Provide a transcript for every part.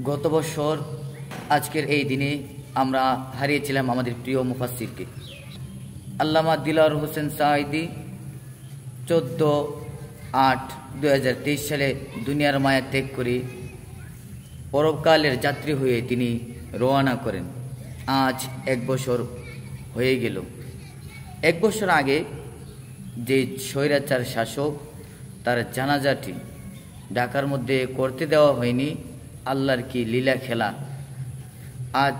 গত বছর আজকের এই দিনে আমরা হারিয়েছিলাম আমাদের প্রিয় মুফাসসিরকে আল্লামা দিলওয়ার হোসেন সাঈদী। 14/8/2023 সালে দুনিয়ার মায়া ত্যাগ করে পরকালের যাত্রী হয়ে তিনি রওনা করেন। আজ 1 বছর হয়ে গেল। 1 বছর আগে যে স্বৈরাচার শাসক তার জানাজাটি ঢাকার মধ্যে করতে দেওয়া হয়নি। আল্লাহর কি লীলা খেলা। আজ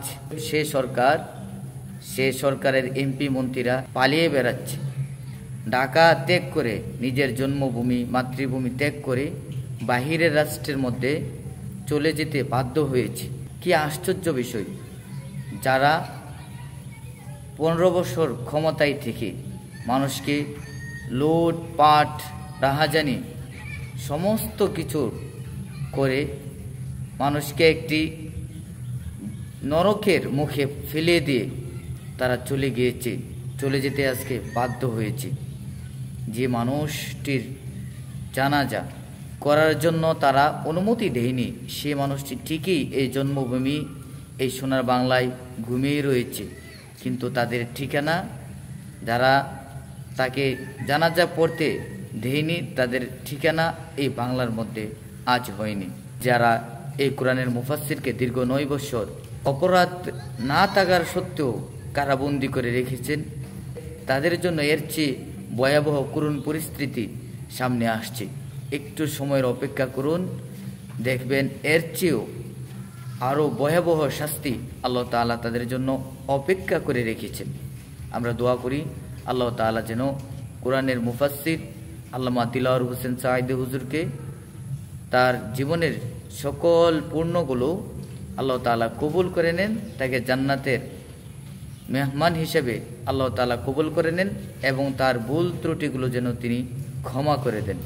সে সরকারের এমপি মন্ত্রীরা পালিয়ে বেড়াচ্ছে। ঢাকা ত্যাগ করে নিজের জন্মভূমি মাতৃভূমি ত্যাগ করে বাহিরের রাষ্ট্রের মধ্যে চলে যেতে বাধ্য হয়েছে। কি আশ্চর্য বিষয়! যারা 15 বছর ক্ষমতায় থেকে মানুষকে লুটপাট রাহাজানি সমস্ত কিছু করে মানুষকে একটি নরকের মুখে ফেলে দিয়ে তারা চলে যেতে আজকে বাধ্য হয়েছে। যে মানুষটির জানাজা করার জন্য তারা অনুমতি দেয়নি, সে মানুষটি ঠিকই এই জন্মভূমি এই সোনার বাংলায় ঘুমিয়ে রয়েছে, কিন্তু তাদের ঠিকানা যারা তাকে জানাজা পড়তে দেয়নি তাদের ঠিকানা এই বাংলার মধ্যে আজ হয়নি। যারা এই কোরআনের মুফাসসিরকে দীর্ঘ 9 বছর অপরাধ না থাকার সত্ত্বেও কারাবন্দি করে রেখেছেন, তাদের জন্য এর চেয়ে ভয়াবহ করুণ পরিস্থিতি সামনে আসছে। একটু সময়ের অপেক্ষা করুন, দেখবেন এর চেয়েও আরও ভয়াবহ শাস্তি আল্লাহ তাআলা তাদের জন্য অপেক্ষা করে রেখেছেন। আমরা দোয়া করি আল্লাহ তাআলা যেন কোরআনের মুফাসসির আল্লামা দিলওয়ার হোসেন সাঈদী হুজুরকে তার জীবনের সকল পূর্ণগুলো আল্লাহ তাআলা কবুল করে নেন, তাকে জান্নাতের মেহমান হিসেবে আল্লাহ তাআলা কবুল করে নেন এবং তার ভুল ত্রুটিগুলো যেন তিনি ক্ষমা করে দেন।